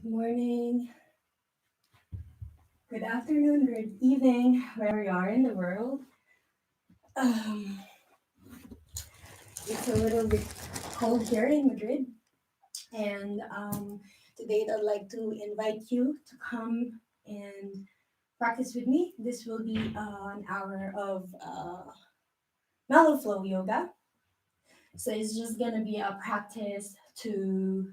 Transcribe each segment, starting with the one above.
Good morning, good afternoon, good evening, wherever you are in the world. Um, it's a little bit cold here in Madrid, and today I'd like to invite you to come and practice with me. This will be an hour of mellow flow yoga. So it's just gonna be a practice to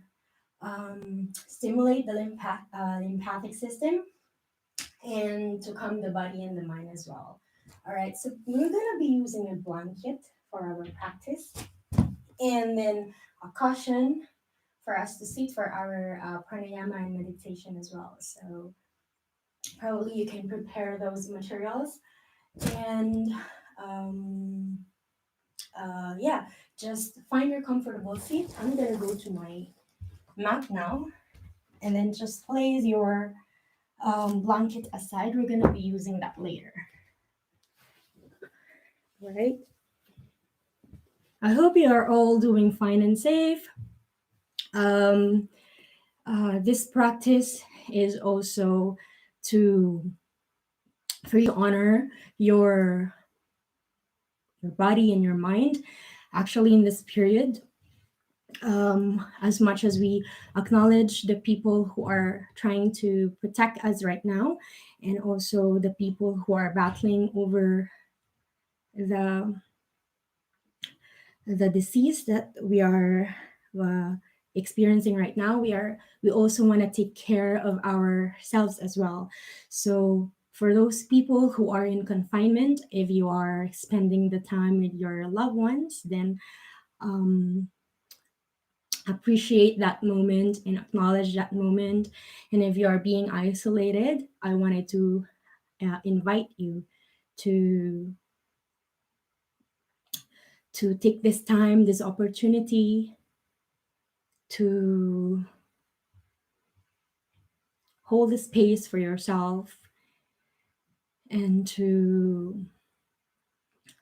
stimulate the lymphatic system and to calm the body and the mind as well. All right, so we're gonna be using a blanket for our practice, and then a cushion for us to sit for our pranayama and meditation as well. So probably you can prepare those materials, and um, yeah, just find your comfortable seat. I'm gonna go to my mat now, and then just place your blanket aside. We're gonna be using that later. Right. I hope you are all doing fine and safe. Um, this practice is also to for you to honor your body and your mind. Actually, in this period, as much as we acknowledge the people who are trying to protect us right now, and also the people who are battling over the the disease that we are uh, experiencing right now, we also want to take care of ourselves as well. So for those people who are in confinement, if you are spending the time with your loved ones, then um, appreciate that moment and acknowledge that moment. And if you are being isolated, I wanted to invite you to take this time, this opportunity to hold the space for yourself and to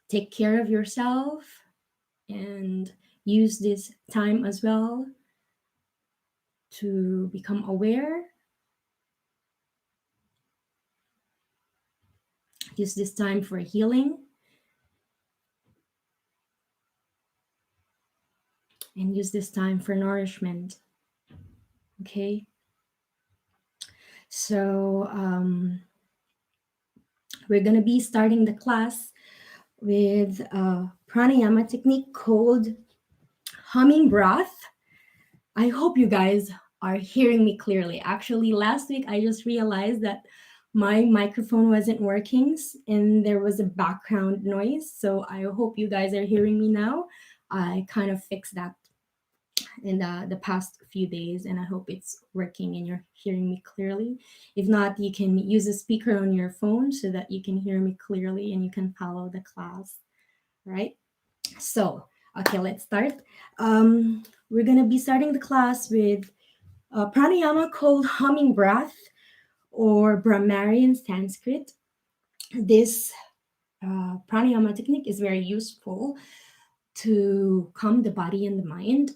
take care of yourself and use this time as well to become aware. Use this time for healing and use this time for nourishment. Okay. So we're going to be starting the class with a pranayama technique called humming breath. I hope you guys are hearing me clearly. Actually, last week I just realized that my microphone wasn't working and there was a background noise. So I hope you guys are hearing me now. I kind of fixed that in the past few days, and I hope it's working and you're hearing me clearly. If not, you can use a speaker on your phone so that you can hear me clearly and you can follow the class, right? So, okay, let's start. We're gonna be starting the class with pranayama called humming breath or Brahmari in Sanskrit. This pranayama technique is very useful to calm the body and the mind.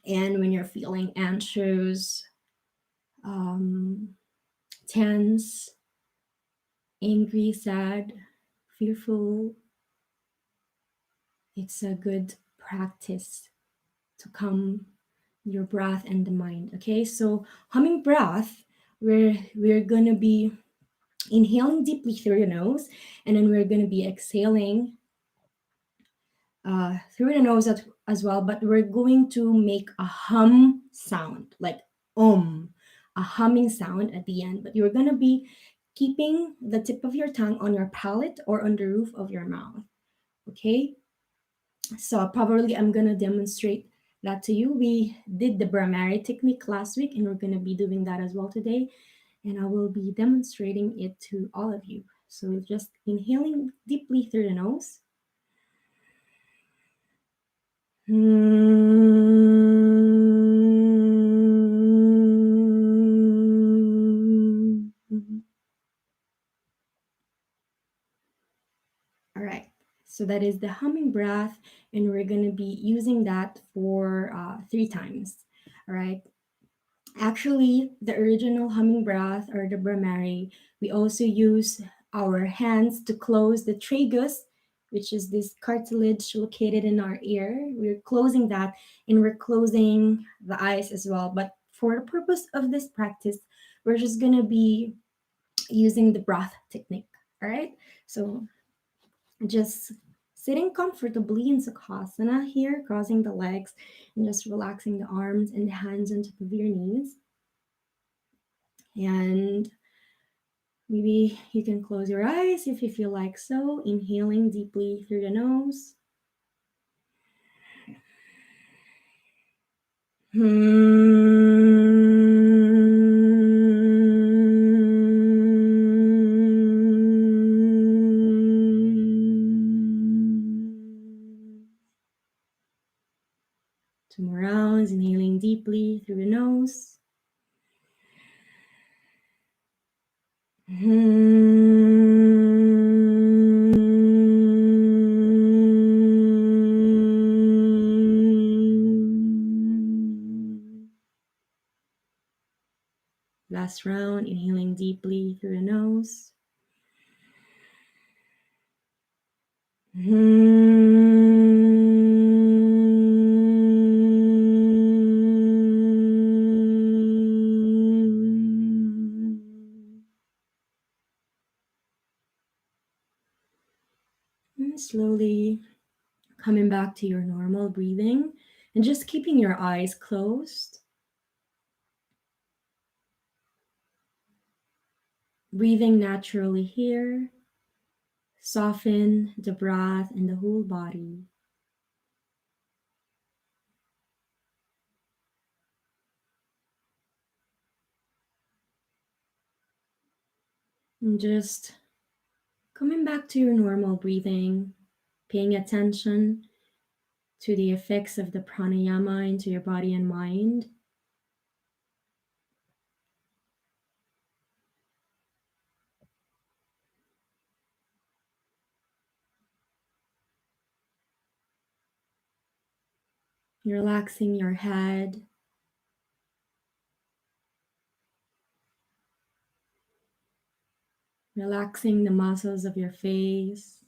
And when you're feeling anxious, um, tense, angry, sad, fearful, it's a good practice to calm your breath and the mind. Okay, so humming breath, we're gonna be inhaling deeply through your nose, and then we're gonna be exhaling through the nose as well. But we're going to make a hum sound, like a humming sound at the end. But you're gonna be keeping the tip of your tongue on your palate or on the roof of your mouth. Okay, so probably I'm gonna demonstrate that to you. We did the Brahmari technique last week, and we're gonna be doing that as well today. And I will be demonstrating it to all of you. So just inhaling deeply through the nose. All right. So that is the humming breath, and we're going to be using that for 3 times. All right. Actually, the original humming breath or the Brahmari, we also use our hands to close the tragus, which is this cartilage located in our ear. We're closing that and we're closing the eyes as well. But for the purpose of this practice, we're just going to be using the breath technique. All right. So just sitting comfortably in Sukhasana here, crossing the legs and just relaxing the arms and the hands on top of your knees. And maybe you can close your eyes if you feel like so, inhaling deeply through the nose. Two more rounds, inhaling deeply through the nose. Last round, inhaling deeply through the nose. And slowly coming back to your normal breathing and just keeping your eyes closed. Breathing naturally here. Soften the breath and the whole body. And just coming back to your normal breathing, paying attention to the effects of the pranayama into your body and mind. Relaxing your head, relaxing the muscles of your face,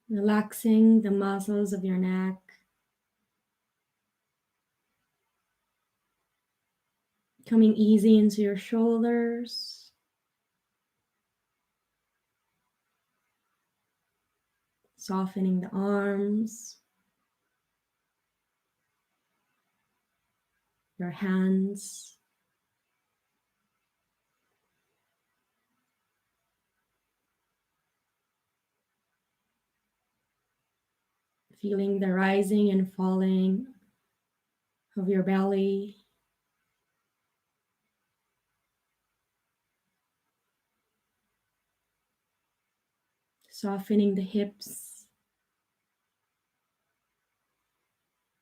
relaxing the muscles of your neck, coming easy into your shoulders, softening the arms, your hands, feeling the rising and falling of your belly, softening the hips,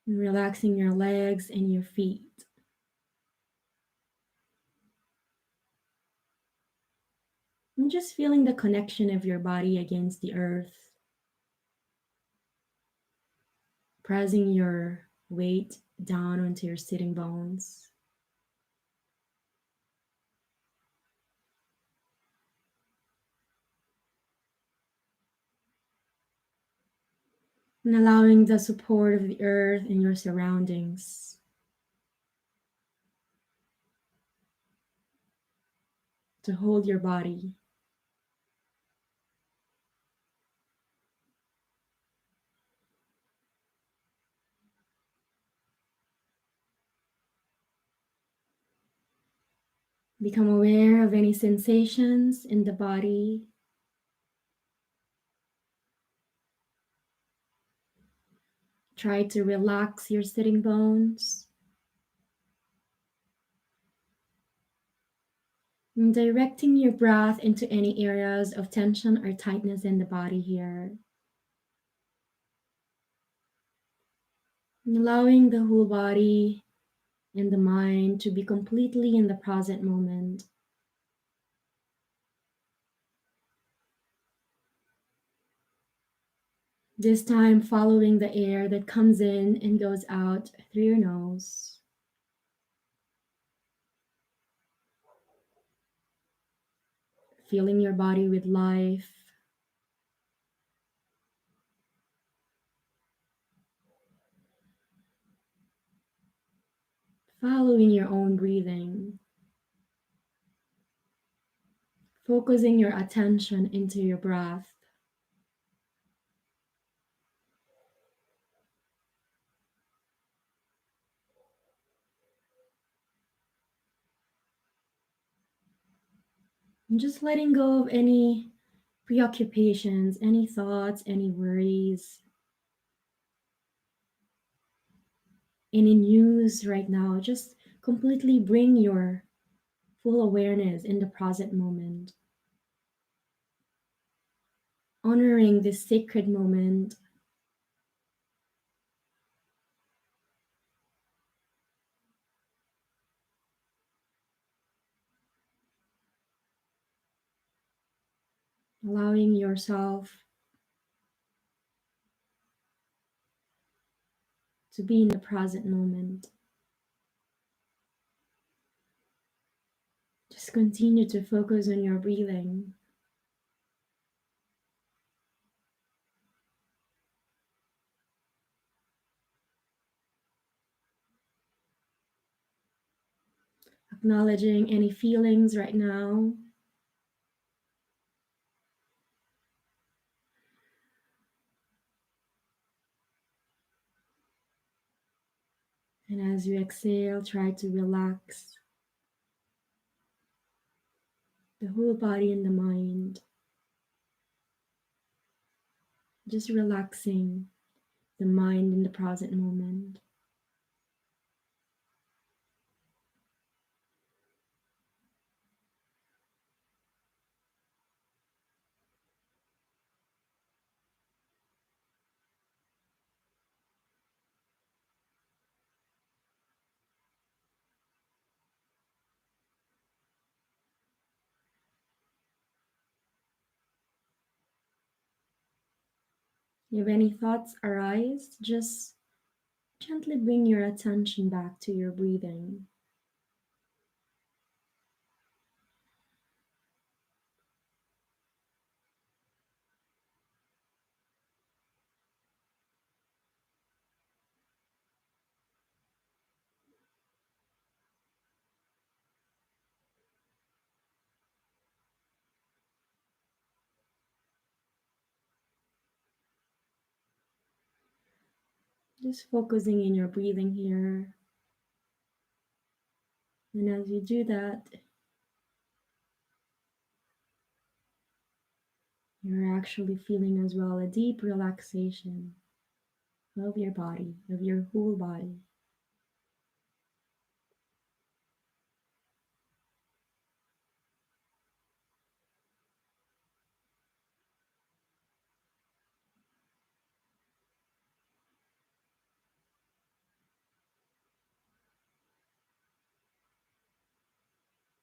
and relaxing your legs and your feet. And just feeling the connection of your body against the earth, pressing your weight down onto your sitting bones. And allowing the support of the earth and your surroundings to hold your body. Become aware of any sensations in the body. Try to relax your sitting bones. And directing your breath into any areas of tension or tightness in the body here. And allowing the whole body and the mind to be completely in the present moment. This time, following the air that comes in and goes out through your nose. Filling your body with life. Following your own breathing. Focusing your attention into your breath. And just letting go of any preoccupations, any thoughts, any worries, any news right now. Just completely bring your full awareness in the present moment. Honoring this sacred moment. Allowing yourself to be in the present moment. Just continue to focus on your breathing. Acknowledging any feelings right now. And as you exhale, try to relax the whole body and the mind. Just relaxing the mind in the present moment. If any thoughts arise, just gently bring your attention back to your breathing. Just focusing in your breathing here. And as you do that, you're actually feeling as well a deep relaxation of your body, of your whole body.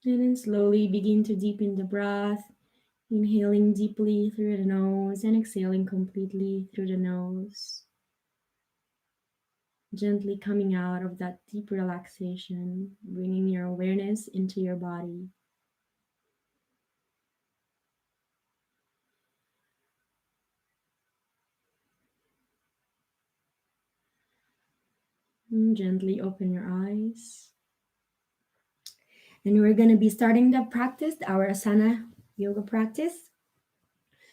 And then slowly begin to deepen the breath, inhaling deeply through the nose and exhaling completely through the nose. Gently coming out of that deep relaxation, bringing your awareness into your body. And gently open your eyes. And we're going to be starting the practice, our asana yoga practice.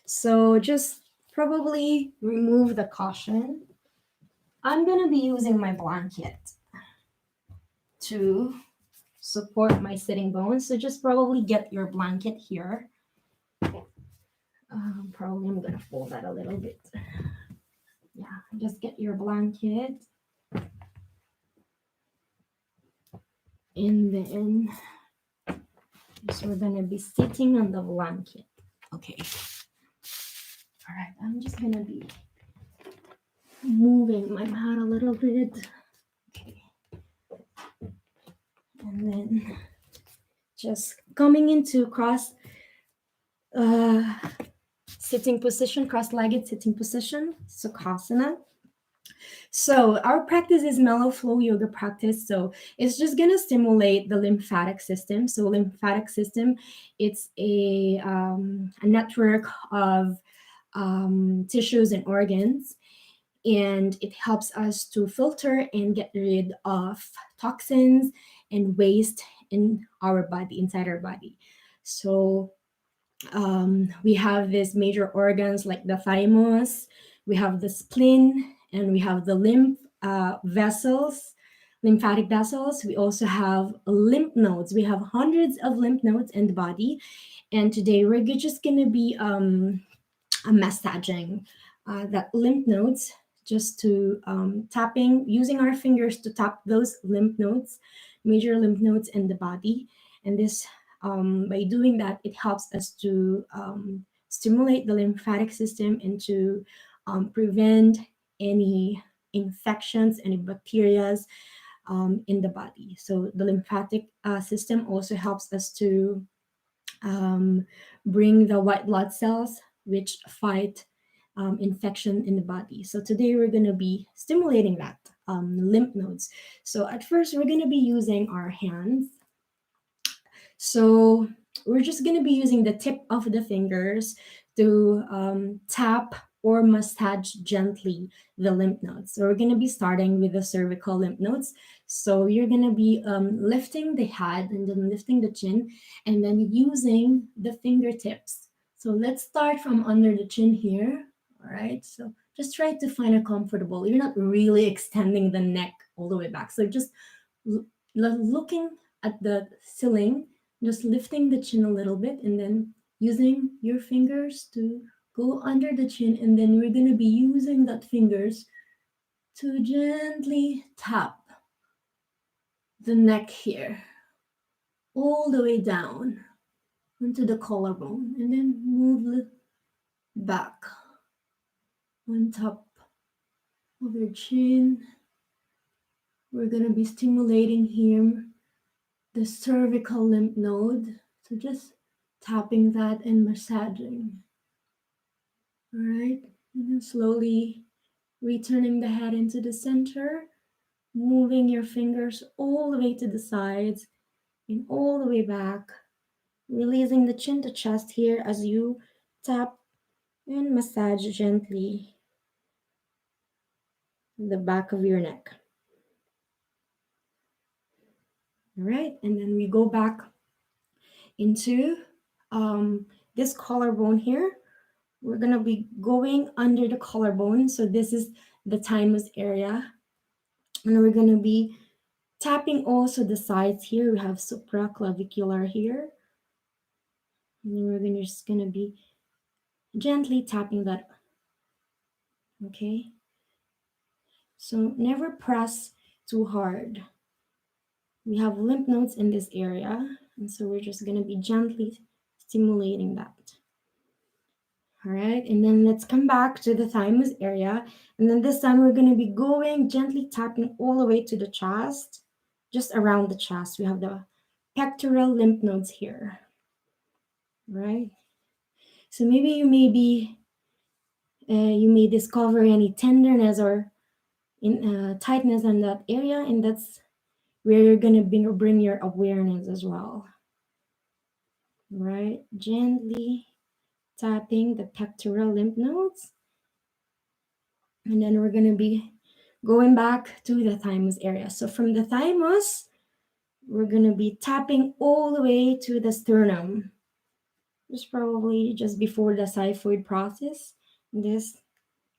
So just probably remove the cushion. I'm going to be using my blanket to support my sitting bones. So just probably get your blanket here. Probably I'm going to fold that a little bit. Yeah, just get your blanket. And then so we're going to be sitting on the blanket. Okay. All right, I'm just going to be moving my mat a little bit. Okay. And then just coming into cross sitting position, cross-legged sitting position, Sukhasana. So our practice is mellow flow yoga practice. So it's just gonna stimulate the lymphatic system. So lymphatic system, it's a network of tissues and organs, and it helps us to filter and get rid of toxins and waste in our body, inside our body. So we have these major organs like the thymus, we have the spleen, and we have the vessels, lymphatic vessels. We also have lymph nodes. We have hundreds of lymph nodes in the body. And today we're just going to be massaging that lymph nodes, just to tapping, using our fingers to tap those lymph nodes, major lymph nodes in the body. And this, by doing that, it helps us to stimulate the lymphatic system and to prevent any infections, any bacteria in the body. So the lymphatic system also helps us to um, bring the white blood cells, which fight infection in the body. So today we're going to be stimulating that lymph nodes. So at first we're going to be using our hands. So we're just going to be using the tip of the fingers to tap or massage gently the lymph nodes. So we're going to be starting with the cervical lymph nodes. So you're going to be lifting the head and then lifting the chin and then using the fingertips. So let's start from under the chin here. All right. So just try to find a comfortable. You're not really extending the neck all the way back. So just looking at the ceiling, just lifting the chin a little bit and then using your fingers to go under the chin, and then we're going to be using that fingers to gently tap the neck here all the way down onto the collarbone, and then move it back on top of your chin. We're going to be stimulating here the cervical lymph node, so just tapping that and massaging. All right, and then slowly returning the head into the center, moving your fingers all the way to the sides and all the way back, releasing the chin to chest here as you tap and massage gently the back of your neck. All right, and then we go back into this collarbone here. We're gonna be going under the collarbone. So this is the thymus area. And we're gonna be tapping also the sides here. We have supraclavicular here. And then just gonna be gently tapping that. Okay. So never press too hard. We have lymph nodes in this area. And so we're just gonna be gently stimulating that. All right, and then let's come back to the thymus area. And then this time we're going to be going gently tapping all the way to the chest, just around the chest. We have the pectoral lymph nodes here, right? So maybe you may discover any tenderness or tightness in that area, and that's where you're going to bring your awareness as well, right? Gently tapping the pectoral lymph nodes. And then we're going to be going back to the thymus area. So from the thymus, we're going to be tapping all the way to the sternum. Just probably just before the xiphoid process. And this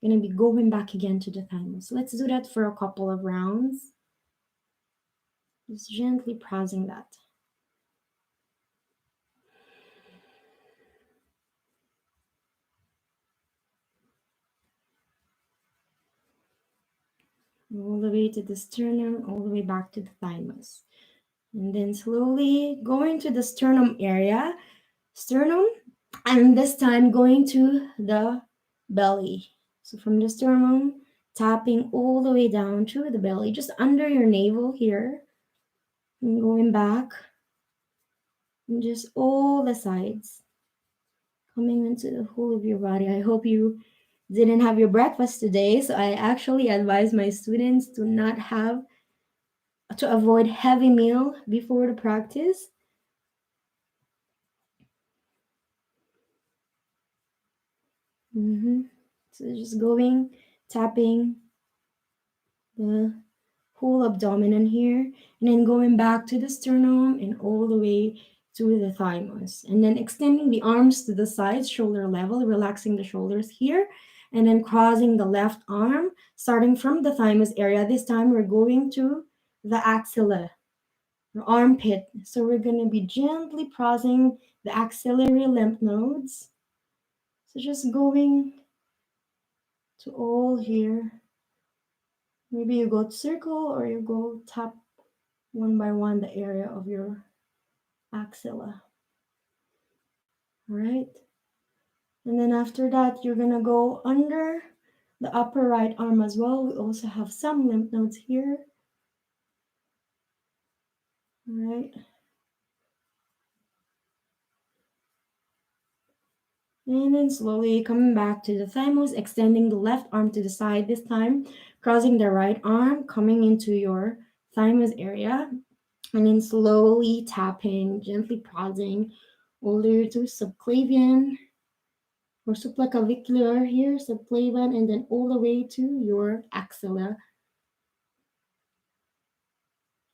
going to be going back again to the thymus. Let's do that for a couple of rounds. Just gently pressing that. All the way to the sternum, all the way back to the thymus. And then slowly going to the sternum area. Sternum, and this time going to the belly. So from the sternum, tapping all the way down to the belly, just under your navel here, and going back, and just all the sides. coming into the whole of your body. I hope you didn't have your breakfast today. So I actually advise my students to avoid heavy meal before the practice. So just going, tapping the whole abdomen here, and then going back to the sternum and all the way to the thymus, and then extending the arms to the sides, shoulder level, relaxing the shoulders here, and then crossing the left arm, starting from the thymus area. This time we're going to the axilla, the armpit. So we're going to be gently crossing the axillary lymph nodes. So just going to all here. Maybe you go circle or you go tap one by one the area of your axilla. All right. And then after that, you're going to go under the upper right arm as well. We also have some lymph nodes here. All right. And then slowly coming back to the thymus, extending the left arm to the side this time, crossing the right arm, coming into your thymus area, and then slowly tapping, gently prodding all the way to subclavian or supraclavicular here, subclavian, and then all the way to your axilla,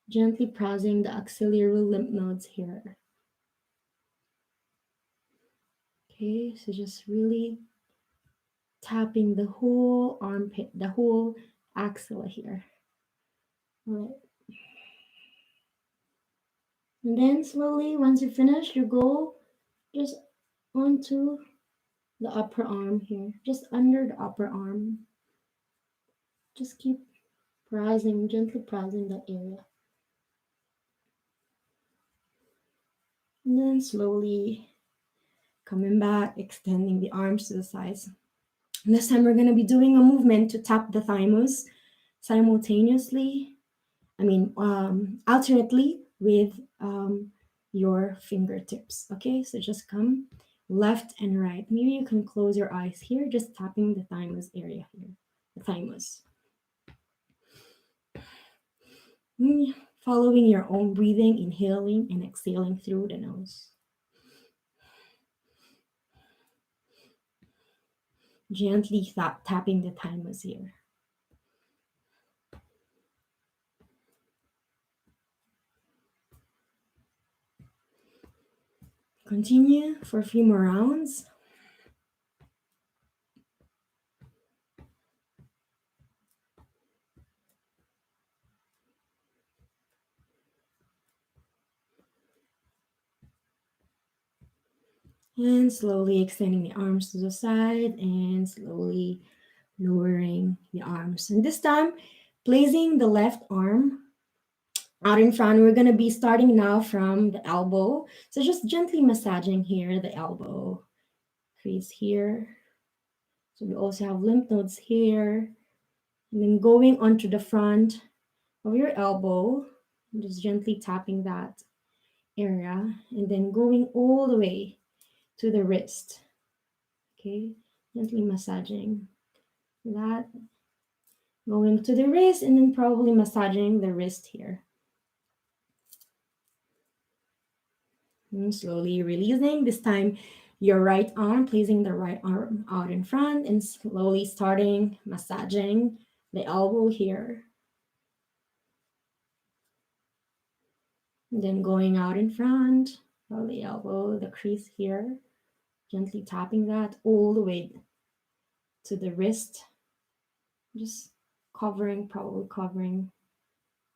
gently pressing the axillary lymph nodes here. Okay, so just really tapping the whole armpit, the whole axilla here. All right. And then slowly, once you finish, you go just onto the upper arm here, just under the upper arm. Just keep pressing, gently pressing that area. And then slowly coming back, extending the arms to the sides. And this time we're going to be doing a movement to tap the thymus simultaneously. Alternately with your fingertips. Okay, so just come left and right. Maybe you can close your eyes here, just tapping the thymus area here, the thymus. Following your own breathing, inhaling and exhaling through the nose. Gently tapping the thymus here. Continue for a few more rounds. And slowly extending the arms to the side and slowly lowering the arms. And this time, placing the left arm out in front. We're going to be starting now from the elbow. So just gently massaging here, the elbow crease here. So we also have lymph nodes here. And then going onto the front of your elbow, just gently tapping that area. And then going all the way to the wrist. Okay, gently massaging that. Going to the wrist and then probably massaging the wrist here. And slowly releasing. This time, your right arm, placing the right arm out in front and slowly starting massaging the elbow here. And then going out in front of the elbow, the crease here, gently tapping that all the way to the wrist. Just probably covering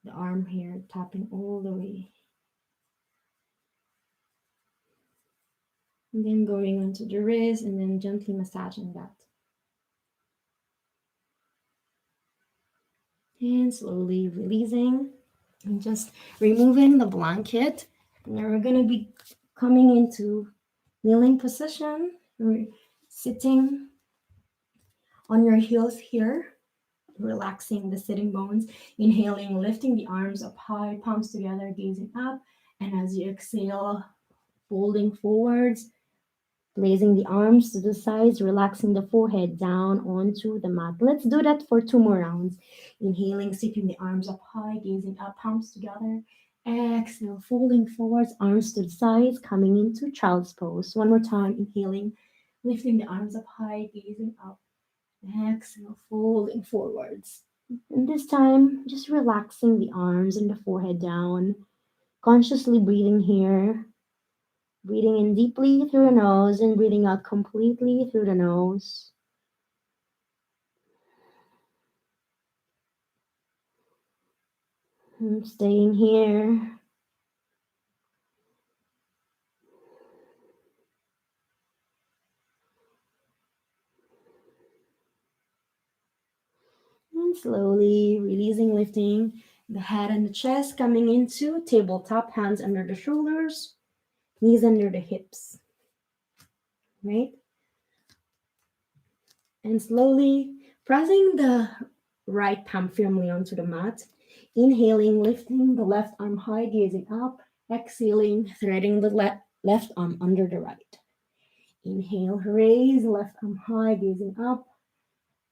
the arm here, tapping all the way. And then going onto the wrist and then gently massaging that. And slowly releasing and just removing the blanket. Now we're going to be coming into kneeling position. We're sitting on your heels here, relaxing the sitting bones. Inhaling, lifting the arms up high, palms together, gazing up. And as you exhale, folding forwards, Placing the arms to the sides, relaxing the forehead down onto the mat. Let's do that for 2 more rounds. Inhaling, sweeping the arms up high, gazing up, palms together. Exhale, folding forwards, arms to the sides, coming into child's pose. One more time, inhaling, lifting the arms up high, gazing up. Exhale, folding forwards. And this time, just relaxing the arms and the forehead down. Consciously breathing here. Breathing in deeply through the nose and breathing out completely through the nose. And staying here. And slowly releasing, lifting the head and the chest, coming into tabletop, hands under the shoulders, knees under the hips. Right? And slowly pressing the right palm firmly onto the mat. Inhaling, lifting the left arm high, gazing up. Exhaling, threading the left arm under the right. Inhale, raise the left arm high, gazing up.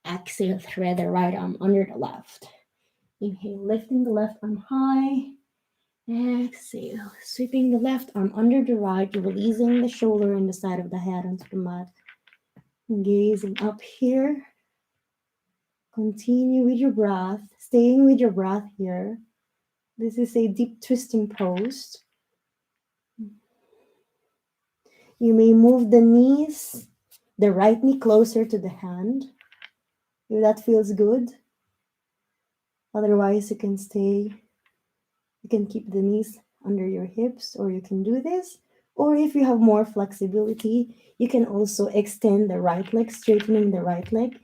Exhale, thread the right arm under the left. Inhale, lifting the left arm high. Exhale, sweeping the left arm under the right, releasing the shoulder and the side of the head onto the mat. Gazing up here. Continue with your breath, staying with your breath here. This is a deep twisting pose. You may move the knees, the right knee closer to the hand, if that feels good. Otherwise, you can keep the knees under your hips, or you can do this. Or if you have more flexibility, you can also extend the right leg, straightening the right leg.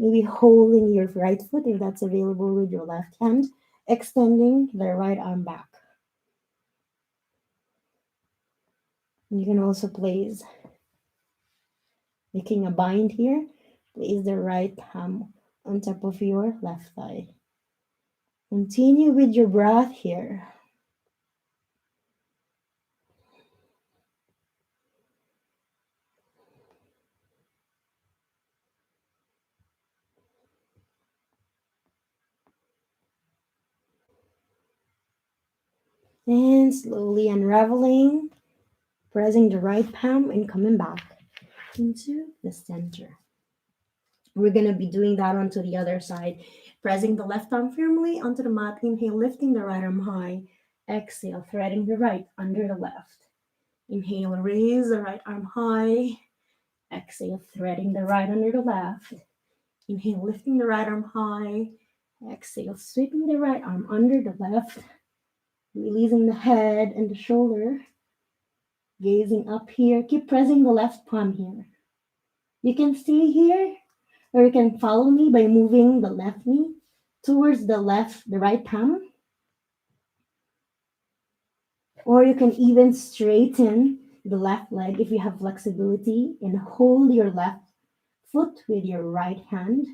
Maybe holding your right foot if that's available with your left hand, extending the right arm back. You can also place, making a bind here, place the right palm on top of your left thigh. Continue with your breath here. And slowly unraveling, pressing the right palm and coming back into the center. We're going to be doing that onto the other side. Pressing the left arm firmly onto the mat. Inhale, lifting the right arm high. Exhale, threading the right under the left. Inhale, raise the right arm high. Exhale, threading the right under the left. Inhale, lifting the right arm high. Exhale, sweeping the right arm under the left. Releasing the head and the shoulder. Gazing up here. Keep pressing the left palm here. You can stay here, or you can follow me by moving the left knee towards the right palm. Or you can even straighten the left leg if you have flexibility and hold your left foot with your right hand,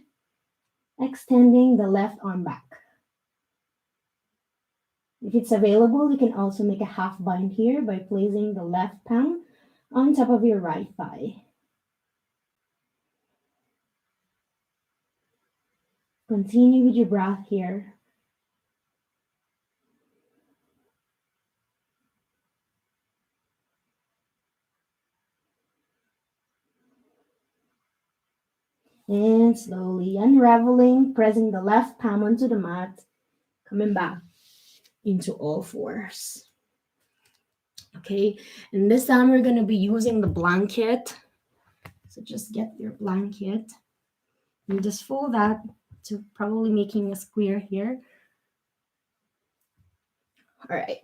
extending the left arm back. If it's available, you can also make a half bind here by placing the left palm on top of your right thigh. Continue with your breath here. And slowly unraveling, pressing the left palm onto the mat, coming back into all fours. Okay, and this time we're going to be using the blanket. So just get your blanket and just fold that to probably making a square here. All right,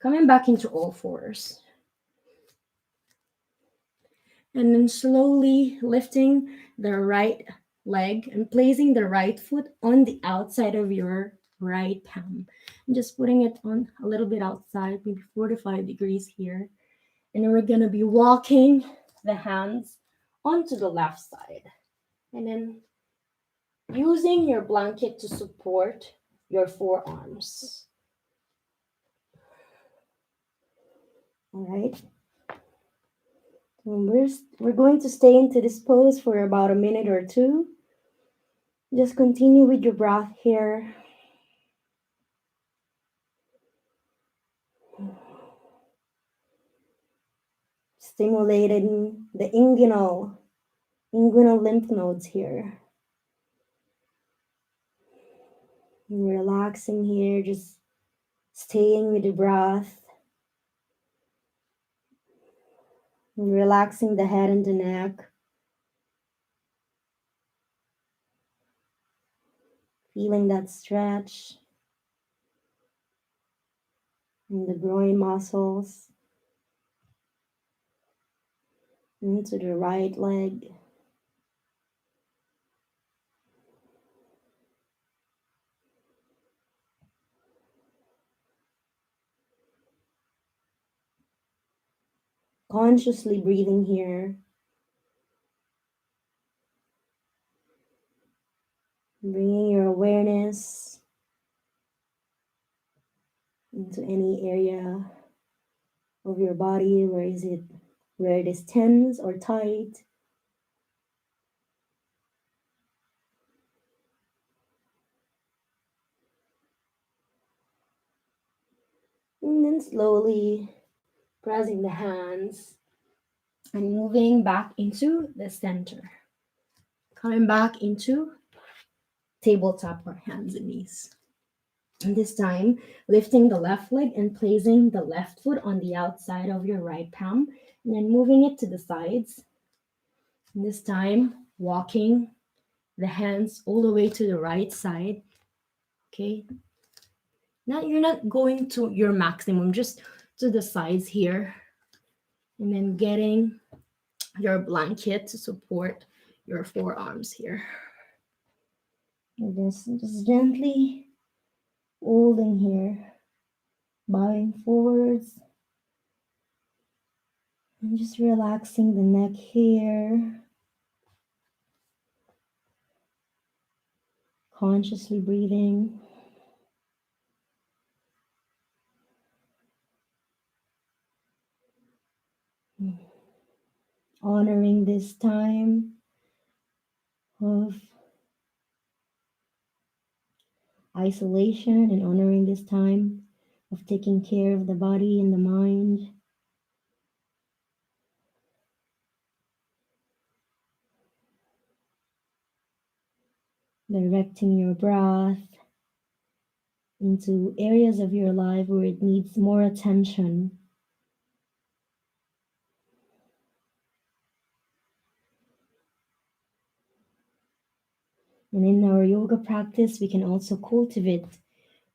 coming back into all fours. And then slowly lifting the right leg and placing the right foot on the outside of your right palm. And just putting it on a little bit outside, maybe 45 degrees here. And then we're going to be walking the hands onto the left side. And then using your blanket to support your forearms. All right. We're going to stay into this pose for about a minute or two. Just continue with your breath here. Stimulating the inguinal lymph nodes here. And relaxing here, just staying with the breath. And relaxing the head and the neck. Feeling that stretch in the groin muscles. Into the right leg. Consciously breathing here. Bringing your awareness into any area of your body where it is tense or tight. And then slowly pressing the hands and moving back into the center. Coming back into tabletop or hands and knees. And this time, lifting the left leg and placing the left foot on the outside of your right palm, and then moving it to the sides. And this time, walking the hands all the way to the right side. Okay. Now you're not going to your maximum, just to the sides here. And then getting your blanket to support your forearms here. And just gently holding here, bowing forwards, and just relaxing the neck here. Consciously breathing. Honoring this time of isolation and honoring this time of taking care of the body and the mind. Directing your breath into areas of your life where it needs more attention. And in our yoga practice, we can also cultivate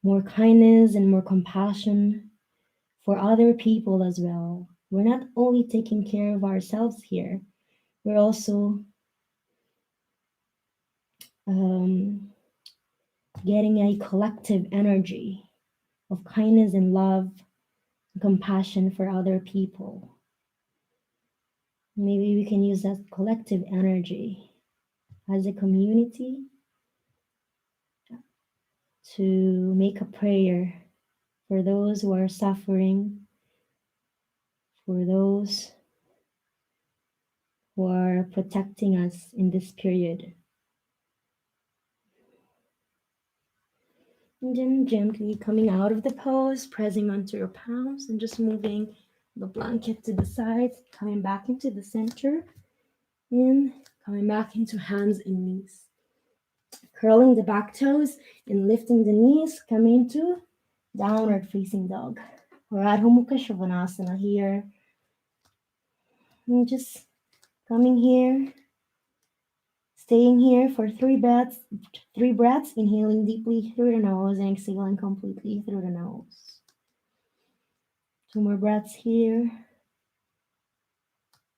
more kindness and more compassion for other people as well. We're not only taking care of ourselves here, we're also getting a collective energy of kindness and love and compassion for other people. Maybe we can use that collective energy as a community to make a prayer for those who are suffering, for those who are protecting us in this period. And then gently coming out of the pose, pressing onto your palms and just moving the blanket to the sides, coming back into the center and coming back into hands and knees. Curling the back toes and lifting the knees, coming into downward facing dog. Or Adho Mukha Shavasana here. And just coming here, staying here for 3 breaths, inhaling deeply through the nose and exhaling completely through the nose. 2 more breaths here.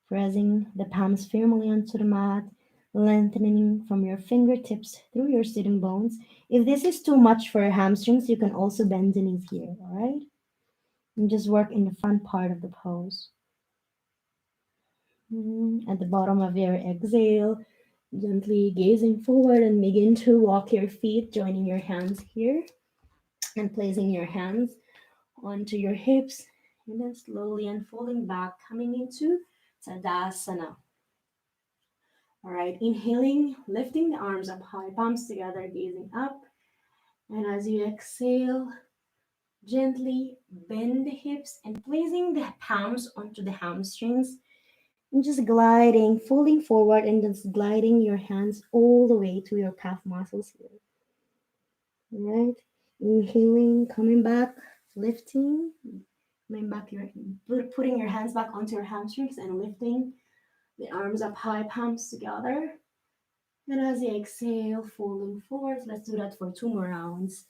Pressing the palms firmly onto the mat, lengthening from your fingertips through your sitting bones. If this is too much for your hamstrings, you can also bend the knees here, all right? And just work in the front part of the pose. At the bottom of your exhale, gently gazing forward and begin to walk your feet, joining your hands here and placing your hands onto your hips and then slowly unfolding back, coming into Tadasana. All right, inhaling, lifting the arms up high, palms together, gazing up. And as you exhale, gently bend the hips and placing the palms onto the hamstrings and just gliding, folding forward and just gliding your hands all the way to your calf muscles here. All right, inhaling, coming back, lifting, coming back, putting your hands back onto your hamstrings and lifting the arms up high, palms together. And as you exhale, folding forward, let's do that for 2 more rounds.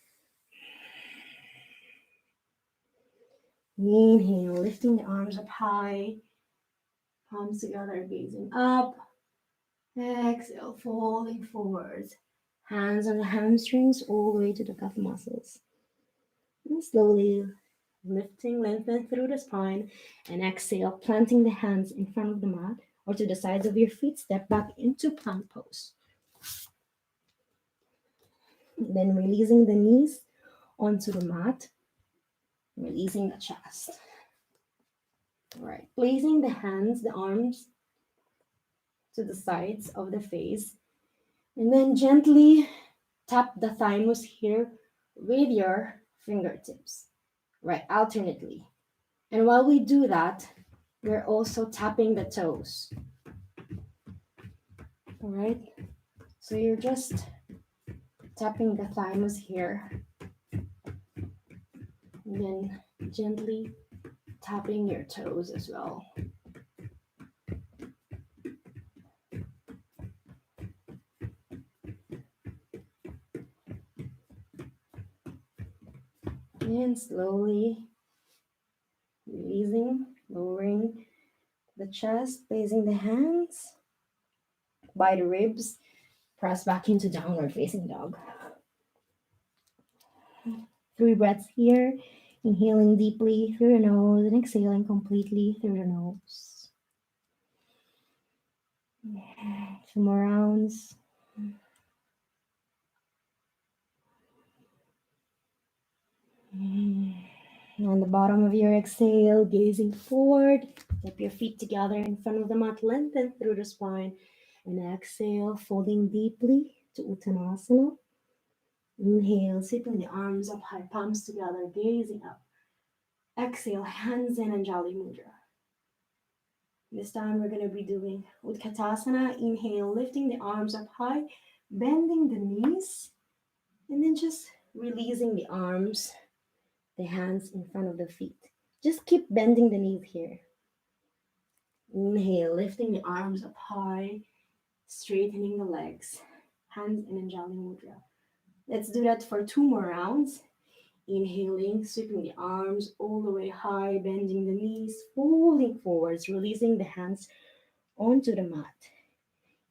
Inhale, lifting the arms up high, palms together, gazing up. Exhale, folding forward. Hands on the hamstrings all the way to the calf muscles. And slowly lifting, lengthen through the spine. And exhale, planting the hands in front of the mat or to the sides of your feet. Step back into plank pose. Then releasing the knees onto the mat. Releasing the chest. All right, placing the hands, the arms to the sides of the face. And then gently tap the thymus here with your fingertips, right? Alternately. And while we do that, we're also tapping the toes. All right? So you're just tapping the thymus here. And then gently tapping your toes as well. And slowly releasing, lowering the chest, placing the hands by the ribs, press back into downward facing dog. 3 breaths here, inhaling deeply through the nose and exhaling completely through the nose. 2 more rounds. On the bottom of your exhale, gazing forward, keep your feet together in front of the mat, lengthen through the spine, and exhale, folding deeply to Uttanasana. Inhale, sweeping the arms up high, palms together, gazing up. Exhale, hands in Anjali Mudra. This time we're going to be doing Utkatasana. Inhale, lifting the arms up high, bending the knees, and then just releasing the arms, the hands in front of the feet. Just keep bending the knees here. Inhale, lifting the arms up high, straightening the legs, hands in Anjali Mudra. Let's do that for 2 more rounds. Inhaling, sweeping the arms all the way high, bending the knees, folding forwards, releasing the hands onto the mat.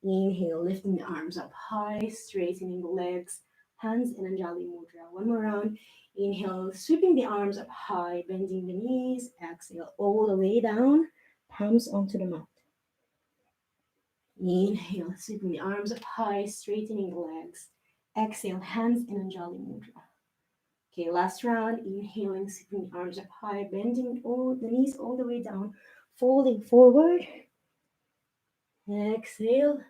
Inhale, lifting the arms up high, straightening the legs, hands in Anjali Mudra. 1 more round. Inhale, sweeping the arms up high, bending the knees. Exhale, all the way down, palms onto the mat. Inhale, sweeping the arms up high, straightening the legs. Exhale, hands in Anjali Mudra. Okay, last round. Inhaling, sweeping the arms up high, bending all the knees all the way down, folding forward. Exhale,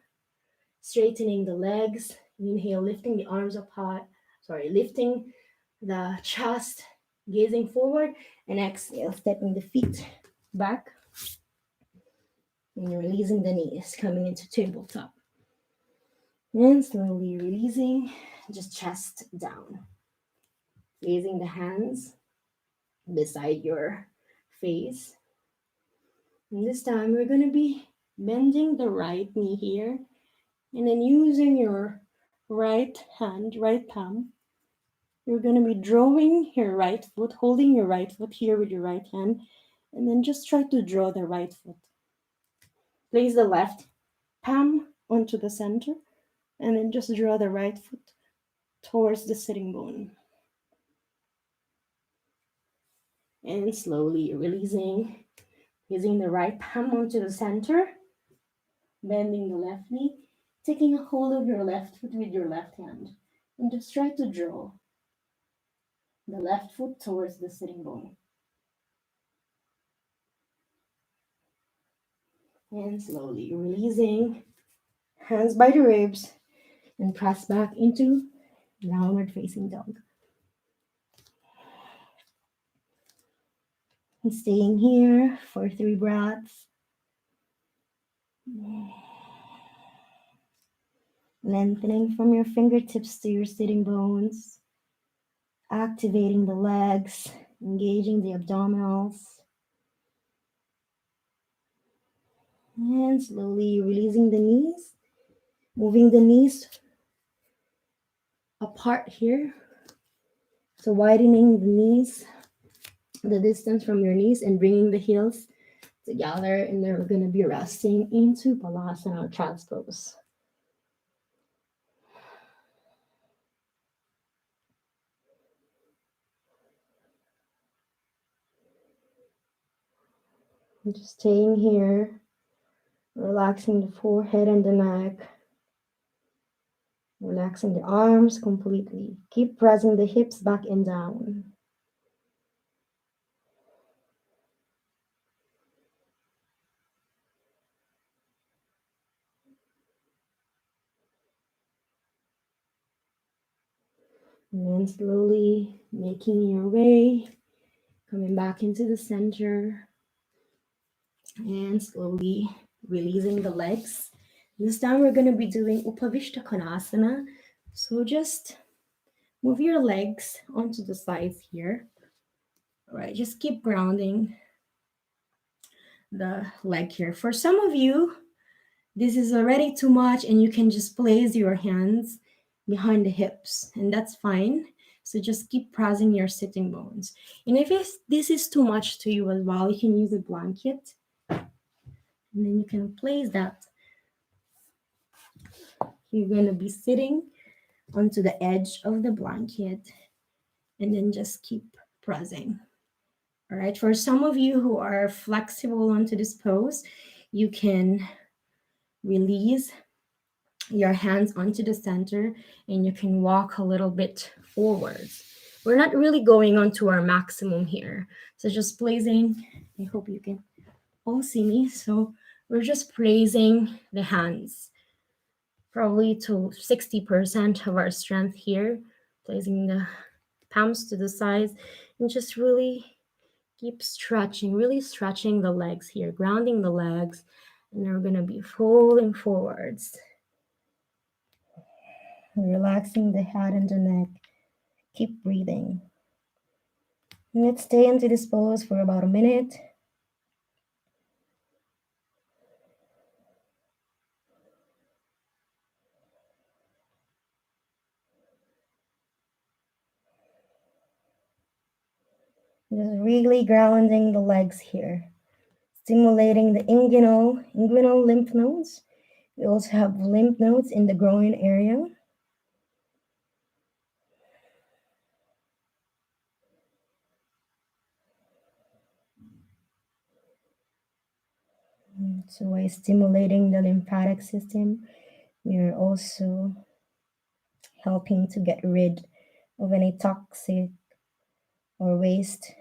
straightening the legs. Inhale, lifting the arms up high. Lifting the chest, gazing forward. And exhale, stepping the feet back. And you're releasing the knees, coming into tabletop. And slowly releasing, just chest down. Placing the hands beside your face. And this time we're going to be bending the right knee here. And then using your right hand, right palm, you're going to be drawing your right foot, holding your right foot here with your right hand. And then just try to draw the right foot. Place the left palm onto the center. And then just draw the right foot towards the sitting bone. And slowly releasing, using the right palm onto the center, bending the left knee, taking a hold of your left foot with your left hand, and just try to draw the left foot towards the sitting bone. And slowly releasing, hands by the ribs, and press back into downward facing dog. And staying here for 3 breaths. Lengthening from your fingertips to your sitting bones, activating the legs, engaging the abdominals, and slowly releasing the knees, moving the knees apart here. So widening the knees, the distance from your knees, and bringing the heels together. And then we're going to be resting into Balasana or transpose. And just staying here, relaxing the forehead and the neck, relaxing the arms completely. Keep pressing the hips back and down. And then slowly making your way, coming back into the center, and slowly releasing the legs. This time we're going to be doing Upavishta Konasana. So just move your legs onto the sides here. All right, just keep grounding the leg here. For some of you, this is already too much and you can just place your hands behind the hips, and that's fine. So just keep pressing your sitting bones. And if this is too much to you as well, you can use a blanket, and then you can place that. You're going to be sitting onto the edge of the blanket, and then just keep pressing. All right, for some of you who are flexible onto this pose, you can release your hands onto the center and you can walk a little bit forwards. We're not really going on to our maximum here. So just placing, I hope you can all see me. So we're just placing the hands probably to 60% of our strength here, placing the palms to the sides and just really keep stretching, really stretching the legs here, grounding the legs, and we're going to be folding forwards. Relaxing the head and the neck. Keep breathing. And let's stay into this pose for about a minute. Just really grounding the legs here. Stimulating the inguinal lymph nodes. We also have lymph nodes in the groin area. So by stimulating the lymphatic system, we are also helping to get rid of any toxic or waste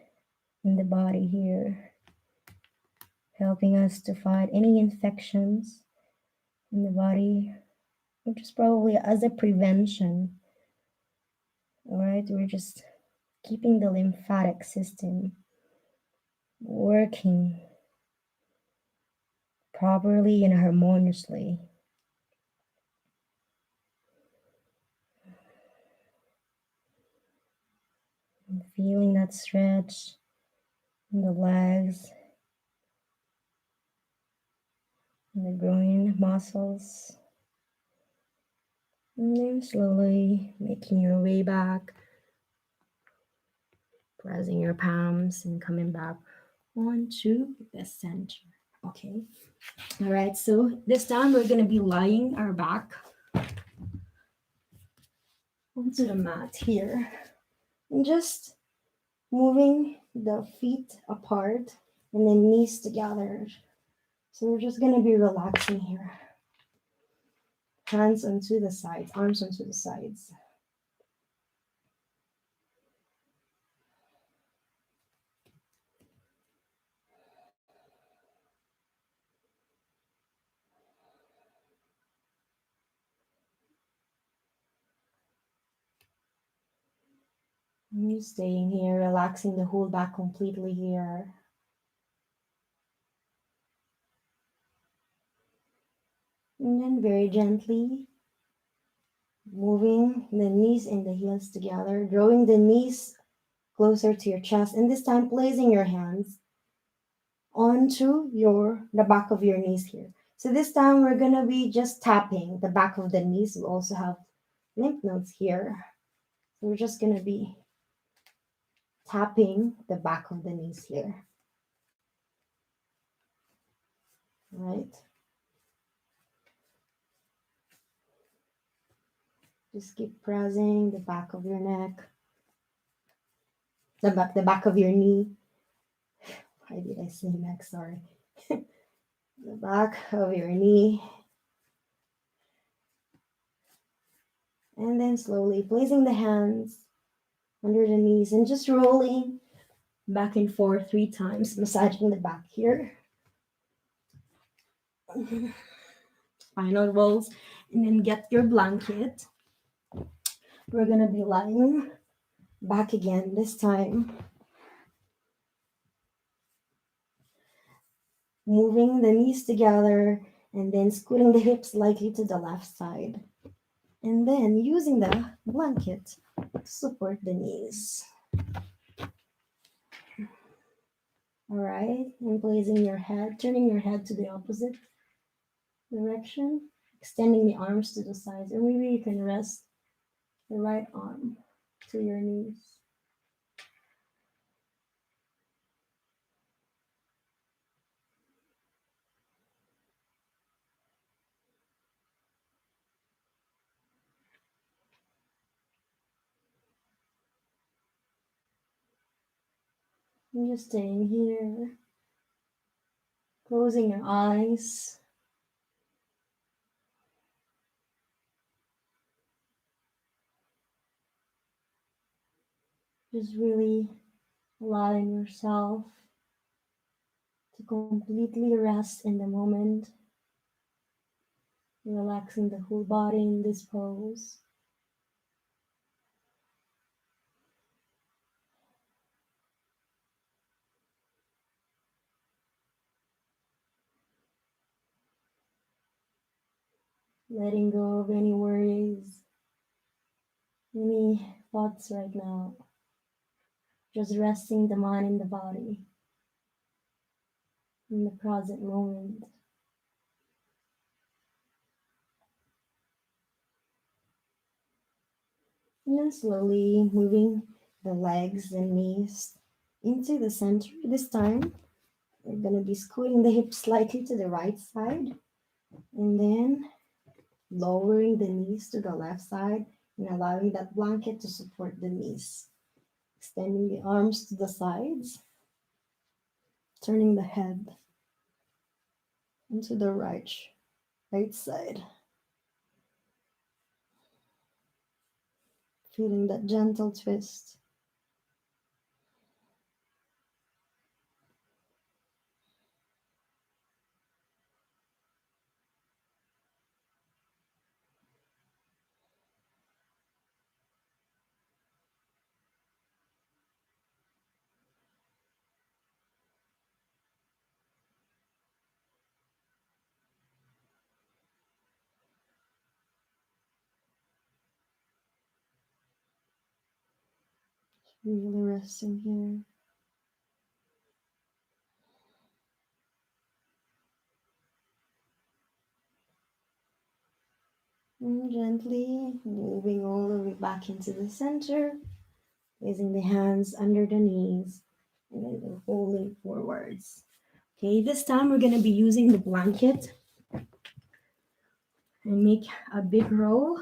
in the body here, helping us to fight any infections in the body, which is probably as a prevention. All right, we're just keeping the lymphatic system working properly and harmoniously. And feeling that stretch in the legs, and the groin muscles. And then slowly making your way back, pressing your palms and coming back onto the center. Okay. All right. So this time we're going to be lying our back onto the mat here and just moving the feet apart and then knees together. So we're just going to be relaxing here. Hands onto the sides, arms onto the sides. And you staying here, relaxing the whole back completely here. And then very gently moving the knees and the heels together, drawing the knees closer to your chest, and this time placing your hands onto the back of your knees here. So this time we're gonna be just tapping the back of the knees. We'll also have lymph nodes here. So we're just gonna be tapping the back of the knees here. Right? Just keep pressing the back of your neck, the back of your knee. Why did I say neck? Sorry. The back of your knee. And then slowly placing the hands under the knees and just rolling back and forth 3 times, massaging the back here. Final rolls. And then get your blanket. We're gonna be lying back again this time. Moving the knees together and then scooting the hips slightly to the left side. And then using the blanket to support the knees. All right, and placing your head, turning your head to the opposite direction, extending the arms to the sides, or maybe you can rest the right arm to your knees. And just staying here, closing your eyes. Just really allowing yourself to completely rest in the moment, relaxing the whole body in this pose. Letting go of any worries, any thoughts right now. Just resting the mind and the body in the present moment. And then slowly moving the legs and knees into the center. This time, we're going to be scooting the hips slightly to the right side and then lowering the knees to the left side and allowing that blanket to support the knees. Extending the arms to the sides, turning the head into the right side. Feeling that gentle twist. Really resting here. And gently moving all the way back into the center, placing the hands under the knees, and then we're folding forwards. Okay, this time we're going to be using the blanket and make a big roll.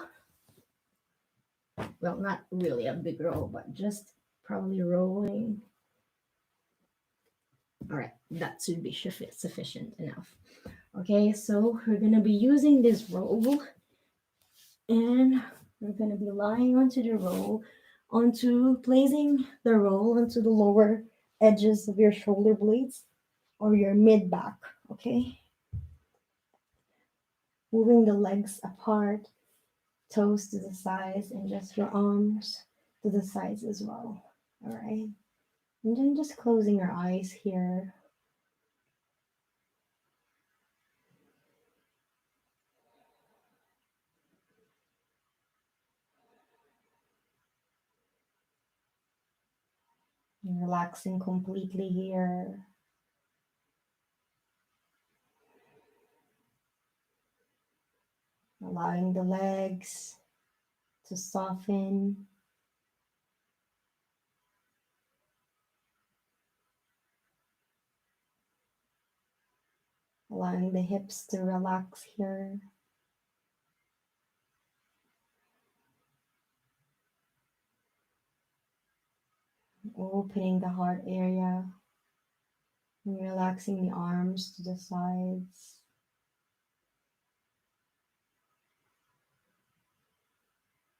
Well, not really a big roll, but just probably rolling. All right, that should be sufficient enough. Okay, so we're going to be using this roll and we're going to be lying onto the roll, placing the roll onto the lower edges of your shoulder blades or your mid back. Okay, moving the legs apart, toes to the sides, and just your arms to the sides as well. All right. And then just closing your eyes here. And relaxing completely here. Allowing the legs to soften. Allowing the hips to relax here. Opening the heart area. And relaxing the arms to the sides.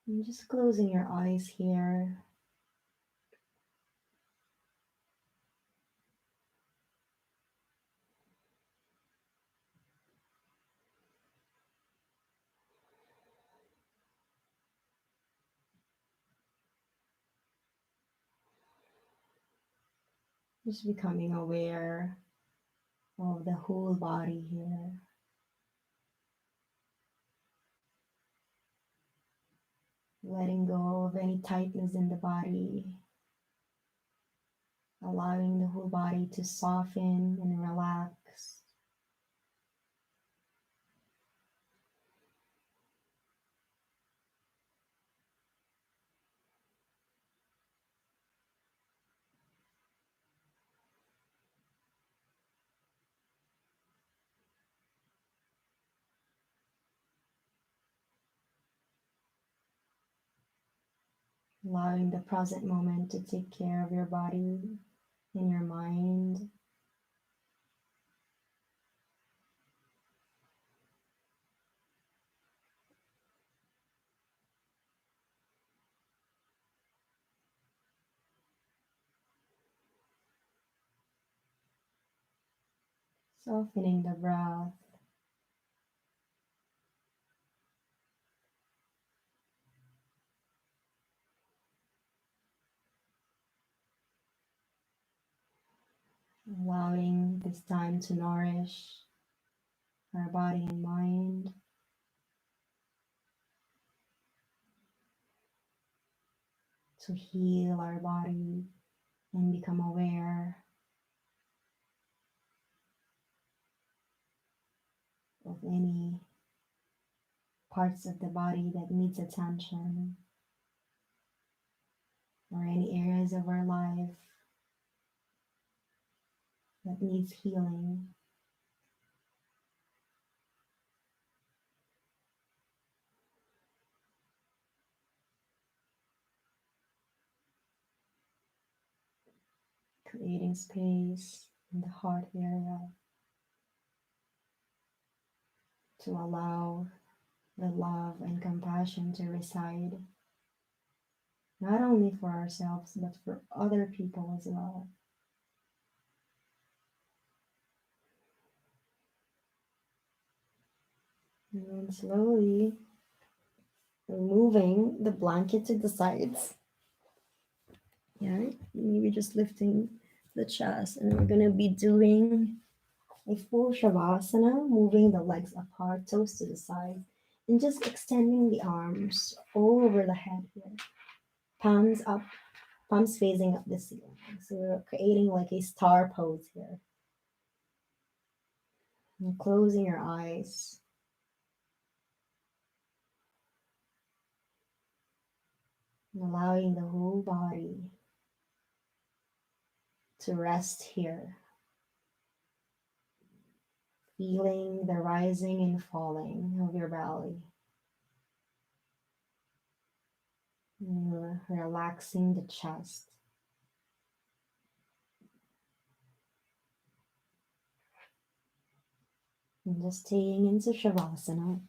And just closing your eyes here. Just becoming aware of the whole body here. Letting go of any tightness in the body. Allowing the whole body to soften and relax. Allowing the present moment to take care of your body and your mind. Softening the breath. Allowing this time to nourish our body and mind. To heal our body and become aware of any parts of the body that needs attention or any areas of our life that needs healing. Creating space in the heart area to allow the love and compassion to reside, not only for ourselves, but for other people as well. And then slowly removing the blanket to the sides. Yeah, maybe just lifting the chest, and we're gonna be doing a full shavasana, moving the legs apart, toes to the side, and just extending the arms all over the head here. Palms up, palms facing up the ceiling. So we're creating like a star pose here. And closing your eyes. And allowing the whole body to rest here. Feeling the rising and falling of your belly. And relaxing the chest. And just staying into Shavasana.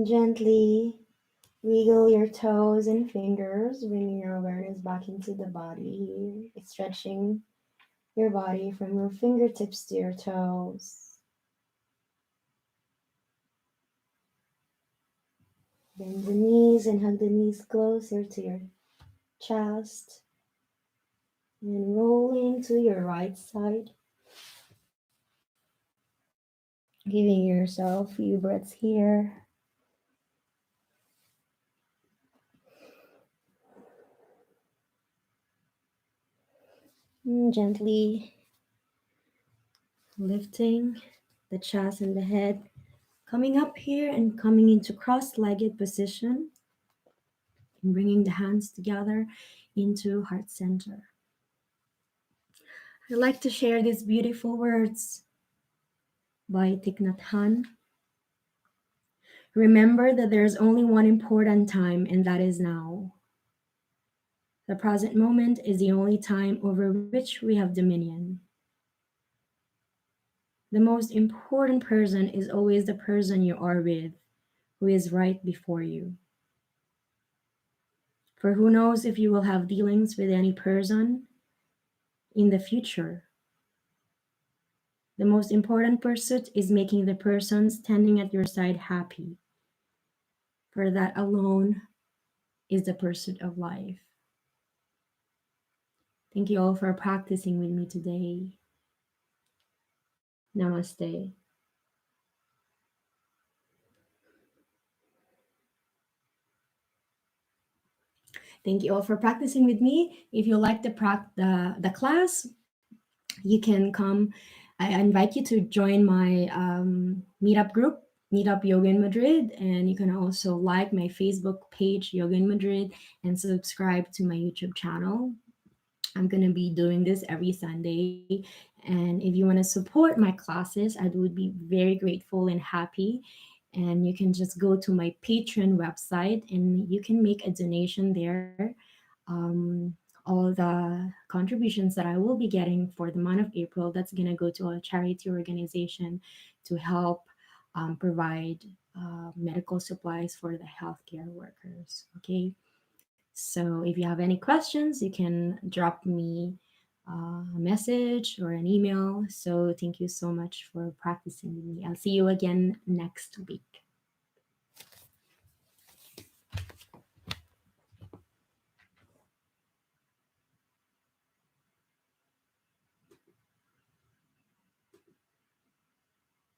Gently wiggle your toes and fingers, bringing your awareness back into the body, stretching your body from your fingertips to your toes. Bend the knees and hug the knees closer to your chest. And rolling to your right side, giving yourself a few breaths here. And gently lifting the chest and the head, coming up here and coming into cross-legged position, and bringing the hands together into heart center. I'd like to share these beautiful words by Thich Nhat Hanh. Remember that there is only one important time, and that is now. The present moment is the only time over which we have dominion. The most important person is always the person you are with, who is right before you. For who knows if you will have dealings with any person in the future. The most important pursuit is making the person standing at your side happy. For that alone is the pursuit of life. Thank you all for practicing with me today. Namaste. Thank you all for practicing with me. If you like the class, you can come. I invite you to join my meetup group, Meetup Yoga in Madrid, and you can also like my Facebook page, Yoga in Madrid, and subscribe to my YouTube channel. I'm going to be doing this every Sunday. And if you want to support my classes, I would be very grateful and happy. And you can just go to my Patreon website and you can make a donation there. Um, all the contributions that I will be getting for the month of April, that's going to go to a charity organization to help provide medical supplies for the healthcare workers. Okay. So if you have any questions, you can drop me a message or an email. So thank you so much for practicing with me. I'll see you again next week.